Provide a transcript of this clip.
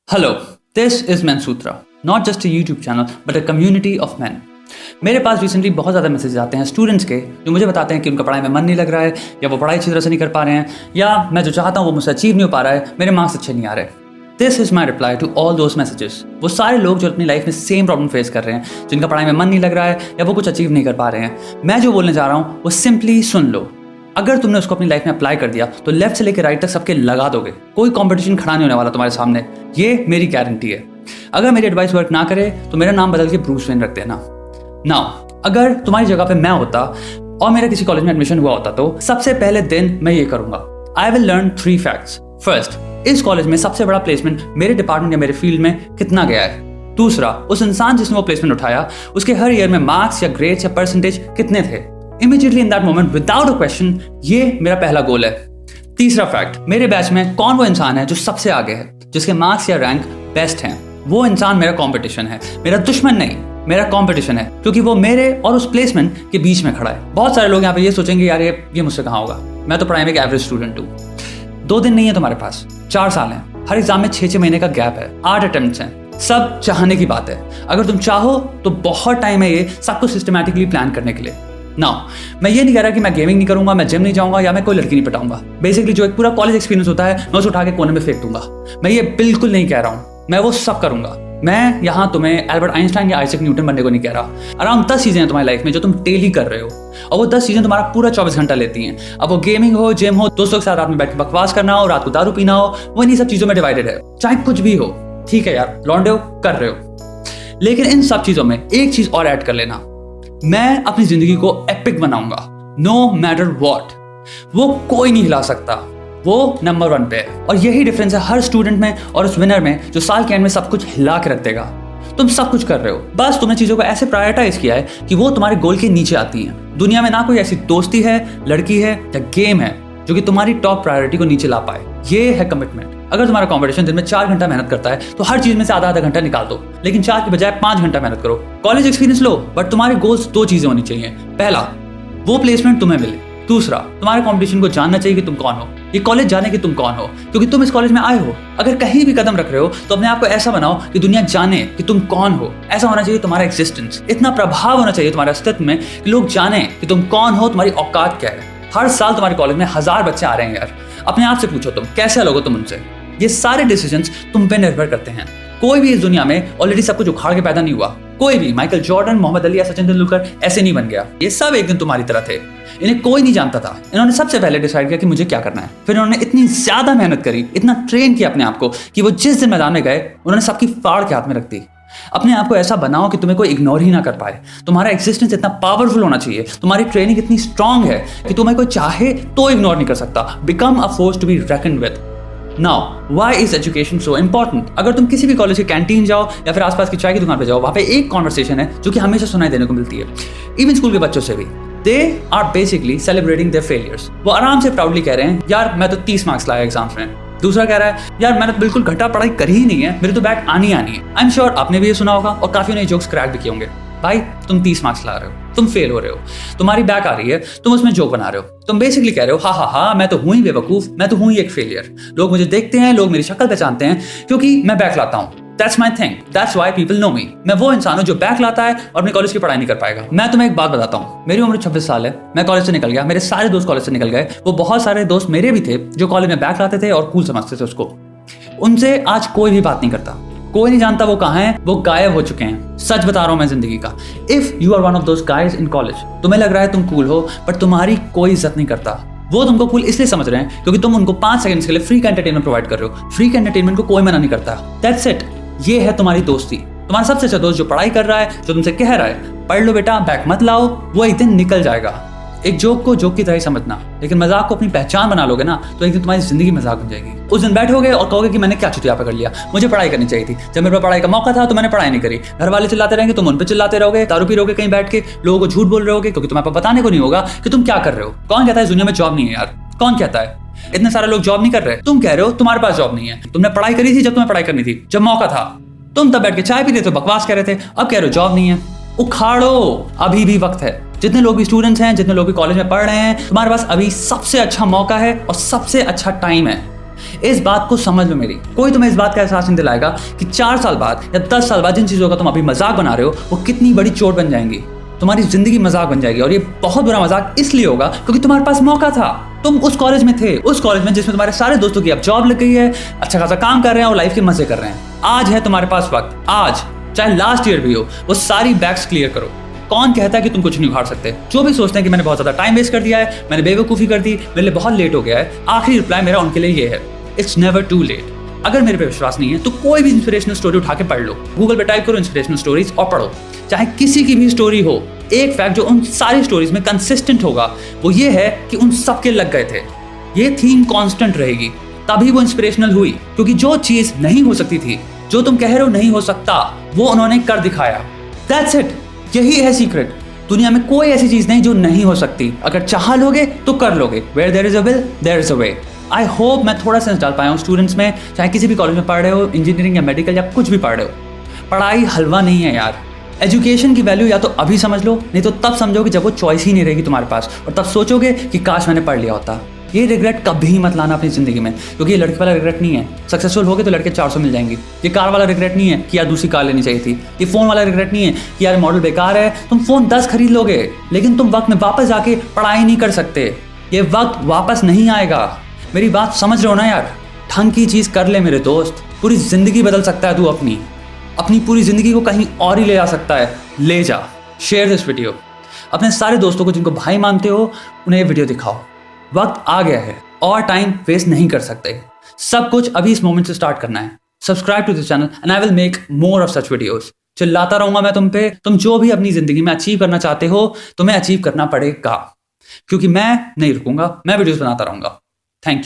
Hello, this is Mansutra, not just a YouTube channel but a community of men. मेरे पास recently बहुत ज़्यादा message आते हैं students के जो मुझे बताते हैं कि उनका पढ़ाई में मन नहीं लग रहा है या वो पढ़ाई अच्छी तरह से नहीं कर पा रहे हैं या मैं जो चाहता हूँ वो मुझसे अचीव नहीं हो पा रहा है, मेरे मार्क्स अच्छे नहीं आ रहे। This is my reply to all those messages. वो सारे लोग जो अपनी लाइफ में सेम प्रॉब्लम फेस कर रहे हैं, जिनका पढ़ाई में मन नहीं लग रहा है या वो कुछ अचीव नहीं कर पा रहे हैं, मैं जो बोलने जा रहा हूँ वो सिंपली सुन लो। अगर तुमने उसको अपनी लाइफ में अप्लाई कर दिया तो लेफ्ट से लेकर राइट तक सबके लगा दोगे, कोई कंपटीशन खड़ा नहीं होने वाला तुम्हारे सामने, ये मेरी गारंटी है। अगर मेरी एडवाइस वर्क ना करे तो मेरा नाम बदल के ब्रूस वेन रख देना। नाउ अगर तुम्हारी जगह पे मैं होता और मेरा किसी कॉलेज में एडमिशन हुआ होता तो सबसे पहले दिन मैं ये करूंगा, I will learn 3 facts. First, इस कॉलेज में सबसे बड़ा प्लेसमेंट मेरे डिपार्टमेंट या मेरे फील्ड में कितना गया है। दूसरा, उस इंसान जिसने वो प्लेसमेंट उठाया उसके हर ईयर में मार्क्स या ग्रेड्स या परसेंटेज कितने थे। Immediately in that moment without a question, ये मेरा पहला गोल है। तीसरा फैक्ट, मेरे बैच में कौन वो इंसान है जो सबसे आगे है, जिसके मार्क्स या रैंक बेस्ट हैं। वो इंसान मेरा कंपटीशन है, मेरा दुश्मन नहीं, मेरा कंपटीशन है, क्योंकि वो मेरे और उस प्लेसमेंट के बीच में खड़ा है। बहुत सारे लोग यहाँ पे ये सोचेंगे यार ये मुझसे कहाँ होगा, मैं तो पढ़ाई में एक एवरेज स्टूडेंट हूँ। 2 दिन नहीं है तुम्हारे पास, 4 साल हैं, हर एग्जाम में 6 महीने का गैप है, 8 अटेम्प्ट्स हैं। सब चाहने की बात है। अगर तुम चाहो तो बहुत टाइम है ये सब कुछ सिस्टमैटिकली प्लान करने के लिए। नाउ मैं ये नहीं कह रहा कि मैं गेमिंग नहीं करूंगा, मैं जिम नहीं जाऊंगा या मैं कोई लड़की नहीं पटाऊंगा। बेसिकली जो एक पूरा कॉलेज एक्सपीरियंस होता है मैं उसे उठा के कोने में फेंक दूंगा। मैं ये बिल्कुल नहीं कह रहा हूं, मैं वो सब करूंगा। मैं यहां तुम्हें एल्बर्ट आइंस्टाइन या आइजैक न्यूटन बनने को नहीं कह रहा। अराउंड 10 चीजें हैं तुम्हारी लाइफ में जो तुम डेली कर रहे हो और वो 10 चीजें तुम्हारा पूरा 24 घंटा लेती हैं। अब वो गेमिंग हो, जिम हो, दोस्तों के साथ रात में बैठ के बकवास करना हो, रात को दारू पीना हो, वो इन्हीं सब चीजों में डिवाइडेड है। चाहे कुछ भी हो, ठीक है यार, लौंडे हो, कर रहे हो, लेकिन इन सब चीजों में एक चीज और ऐड कर लेना, मैं अपनी जिंदगी को एपिक बनाऊंगा, नो मैटर व्हाट। वो कोई नहीं हिला सकता, वो नंबर 1 पे है। और यही डिफरेंस है हर स्टूडेंट में और उस विनर में जो साल के एंड में सब कुछ हिला के रख देगा। तुम सब कुछ कर रहे हो, बस तुमने चीजों को ऐसे प्रायोरिटाइज किया है कि वो तुम्हारे गोल के नीचे आती हैं। दुनिया में ना कोई ऐसी दोस्ती है, लड़की है या गेम है जो कि तुम्हारी टॉप प्रायोरिटी को नीचे ला पाए। ये है कमिटमेंट। अगर तुम्हारा कंपटीशन दिन में 4 घंटा मेहनत करता है तो हर चीज में से आधा घंटा निकाल दो, लेकिन 4 की बजाय 5 घंटा मेहनत करो। कॉलेज एक्सपीरियंस लो, बट तुम्हारे गोल्स 2 चीजें होनी चाहिए। पहला, वो प्लेसमेंट तुम्हें मिले। दूसरा, तुम्हारे कंपटीशन को जानना चाहिए कि तुम कौन हो, ये कॉलेज जाने कि तुम कौन हो, क्योंकि तुम इस कॉलेज में आए हो। अगर कहीं भी कदम रख रहे हो तो अपने आप को ऐसा बनाओ कि दुनिया जाने कि तुम कौन हो। ऐसा होना चाहिए तुम्हारा एग्जिस्टेंस, इतना प्रभाव होना चाहिए तुम्हारे अस्तित्व में कि लोग जाने कि तुम कौन हो, तुम्हारी औकात क्या है। हर साल तुम्हारे कॉलेज में 1000 बच्चे आ रहे हैं यार, अपने आप से पूछो तुम कैसे लोगे तुम उनसे। ये सारे डिसीजंस तुम पे निर्भर करते हैं। कोई भी इस दुनिया में ऑलरेडी सब कुछ उखाड़ के पैदा नहीं हुआ। कोई भी माइकल जॉर्डन, मोहम्मद अली या सचिन तेंदुलकर ऐसे नहीं बन गया। ये सब एक दिन तुम्हारी तरह थे, इन्हें कोई नहीं जानता था। इन्होंने सबसे पहले डिसाइड किया कि मुझे क्या करना है। फिर इन्होंने इतनी ज्यादा मेहनत करी, इतना ट्रेन किया अपने आप को कि वो जिस दिन मैदान में गए उन्होंने सबकी फाड़ के हाथ में रख दी। अपने आप को ऐसा बनाओ कि तुम्हें कोई इग्नोर ही ना कर पाए। तुम्हारा एग्जिस्टेंस इतना पावरफुल होना चाहिए, तुम्हारी ट्रेनिंग इतनी स्ट्रांग है कि तुम्हें कोई चाहे तो इग्नोर नहीं कर सकता। Become a force to be reckoned with. Now why is education so important? अगर तुम किसी भी कॉलेज की कैंटीन जाओ या फिर आसपास की चाय की दुकान पे जाओ, वहां पे एक कॉन्वर्सेशन है जो कि हमेशा सुनाई देने को मिलती है, इवन स्कूल के बच्चों से भी। They are basically celebrating their failures. वो आराम से प्राउडली कह रहे हैं यार मैं तो 30 मार्क्स लाया एग्जाम्स में। दूसरा कह रहा है यार मैंने तो बिल्कुल घटा पढ़ाई करी ही नहीं है, मेरी तो बैक आनी है। आई एम श्योर आपने भी ये सुना होगा और काफी नए जोक्स क्रैक भी किए होंगे। भाई तुम 30 मार्क्स ला रहे हो, तुम फेल हो रहे हो, तुम्हारी बैक आ रही है, तुम उसमें जोक बना रहे हो। तुम बेसिकली कह रहे हो हाँ मैं तो हूं ही बेवकूफ, मैं तो हूं ही एक फेलियर। लोग मुझे देखते हैं, लोग मेरी शक्ल पहचानते हैं क्योंकि मैं बैक लाता हूं। That's my thing. That's why people know me. मैं वो इंसान हूं जो बैक लाता है और अपनी कॉलेज की पढ़ाई नहीं कर पाएगा। मैं तुम्हें एक बात बताता हूं, मेरी उम्र 26 साल है, मैं कॉलेज से निकल गया, मेरे सारे दोस्त कॉलेज से निकल गए। वो बहुत सारे दोस्त मेरे भी थे जो कॉलेज में बैक लाते थे और कूल समझते थे उसको। उनसे आज कोई भी बात नहीं करता, कोई नहीं जानता वो कहाँ हैं, वो गायब हो चुके हैं। सच बता रहा हूं मैं जिंदगी का। If you are one of those guys in college, तुम्हें लग रहा है तुम कूल हो बट तुम्हारी कोई इज्जत नहीं करता। वो तुमको कूल इसलिए समझ रहे हैं क्योंकि तुम उनको 5 सेकंड्स के लिए फ्री का एंटरटेनमेंट प्रोवाइड कर रहे हो। फ्री का एंटरटेनमेंट को कोई मना नहीं करता। That's it. ये है तुम्हारी दोस्ती। तुम्हारा सबसे अच्छा दोस्त जो पढ़ाई कर रहा है, जो तुमसे कह रहा है पढ़ लो बेटा, बैक मत लाओ, वो एक दिन निकल जाएगा। एक जोक को जोक की तरह ही समझना, लेकिन मजाक को अपनी पहचान बना लोगे ना तो एक दिन तुम्हारी जिंदगी मजाक बन जाएगी। उस दिन बैठोगे और कहोगे कि मैंने क्या चुतियापा कर लिया, मुझे पढ़ाई करनी चाहिए थी। जब मेरे पास पढ़ाई का मौका था तो मैंने पढ़ाई नहीं करी। घर वाले चिल्लाते रहेंगे, तुम उन पे चिल्लाते रहोगे, दारू पी रहोगे कहीं बैठ के, लोगों को झूठ बोल रहे होगे क्योंकि तुम्हें बताने को नहीं होगा कि तुम क्या कर रहे हो। कौन कहता है दुनिया में जॉब नहीं है यार? कौन कहता है? इतने सारे लोग जॉब नहीं कर रहे, तुम कह रहे हो तुम्हारे पास जॉब नहीं है। तुमने पढ़ाई करी थी जब तुम्हें पढ़ाई करनी थी, जब मौका था। तुम तब बैठ के चाय पी रहे थे, बकवास कर रहे थे, अब कह रहे हो जॉब नहीं है। उखाड़ो, अभी भी वक्त है। जितने लोग भी स्टूडेंट्स हैं, जितने लोग भी कॉलेज में पढ़ रहे हैं, तुम्हारे पास अभी सबसे अच्छा मौका है और सबसे अच्छा टाइम है। इस बात को समझ लो मेरी, कोई तुम्हें इस बात का एहसास नहीं दिलाएगा कि 4 साल बाद या 10 साल बाद जिन चीज़ों का तुम अभी मजाक बना रहे हो वो कितनी बड़ी चोट बन जाएंगी। तुम्हारी जिंदगी मजाक बन जाएगी, और ये बहुत बुरा मजाक इसलिए होगा क्योंकि तुम्हारे पास मौका था। तुम उस कॉलेज में थे, उस कॉलेज में जिसमें तुम्हारे सारे दोस्तों की अब जॉब लग गई है, अच्छा खासा काम कर रहे हैं और लाइफ के मजे कर रहे हैं। आज है तुम्हारे पास वक्त, आज चाहे लास्ट ईयर भी हो, वो सारी बैग्स क्लियर करो। कौन कहता है कि तुम कुछ नहीं उखाड़ सकते? जो भी सोचते हैं कि मैंने बहुत ज्यादा टाइम वेस्ट कर दिया है, मैंने बेवकूफ़ी कर दी, मेरे लिए बहुत लेट हो गया है, आखिरी रिप्लाई मेरा उनके लिए ये है, इट्स नेवर टू लेट। अगर मेरे पे विश्वास नहीं है तो कोई भी इंस्पिरेशनल स्टोरी उठा के पढ़ लो, गूगल पे टाइप करो इंस्पिरेशनल स्टोरीज और पढ़ो। चाहे किसी की भी स्टोरी हो, एक फैक्ट जो उन सारी स्टोरीज में कंसिस्टेंट होगा वो ये है कि उन सबके लग गए थे। ये थीम कांस्टेंट रहेगी, तभी वो इंस्पिरेशनल हुई। क्योंकि जो चीज नहीं हो सकती थी, जो तुम कह रहे हो नहीं हो सकता, वो उन्होंने कर दिखाया। दैट्स इट, यही है सीक्रेट। दुनिया में कोई ऐसी चीज नहीं जो नहीं हो सकती, अगर चाह लोगे तो कर लोगे। Where there is a will there is a way. I hope मैं थोड़ा सेंस डाल पाया हूँ स्टूडेंट्स में, चाहे किसी भी कॉलेज में पढ़ रहे हो, इंजीनियरिंग या मेडिकल या कुछ भी पढ़ रहे हो। पढ़ाई हलवा नहीं है यार। एजुकेशन की वैल्यू या तो अभी समझ लो, नहीं तो तब समझोगे जब वो चॉइस ही नहीं रहेगी तुम्हारे पास, और तब सोचोगे कि काश मैंने पढ़ लिया होता। ये रिग्रेट कभी मत लाना अपनी जिंदगी में, क्योंकि ये लड़के वाला रिग्रेट नहीं है। सक्सेसफुल हो गए तो लड़के 400 मिल जाएंगी। ये कार वाला रिग्रेट नहीं है कि यार दूसरी कार लेनी चाहिए थी। ये फोन वाला रिग्रेट नहीं है कि यार मॉडल बेकार है। तुम फोन 10 खरीद लोगे, लेकिन तुम वक्त में वापस जाके पढ़ाई नहीं कर सकते। ये वक्त वापस नहीं आएगा। मेरी बात समझ रहे हो ना यार? ढंग की चीज कर ले मेरे दोस्त, पूरी जिंदगी बदल सकता है तू। अपनी पूरी जिंदगी को कहीं और ही ले जा सकता है। ले जा। शेयर दिस वीडियो अपने सारे दोस्तों को जिनको भाई मानते हो, उन्हें ये वीडियो दिखाओ। वक्त आ गया है और टाइम वेस्ट नहीं कर सकते। सब कुछ अभी इस मोमेंट से स्टार्ट करना है। Subscribe to this channel and I will make more of such videos. चिल्लाता रहूंगा मैं तुम पे। तुम जो भी अपनी जिंदगी में अचीव करना चाहते हो, तुम्हें अचीव करना पड़ेगा, क्योंकि मैं नहीं रुकूंगा। मैं वीडियोस बनाता रहूंगा। Thank you.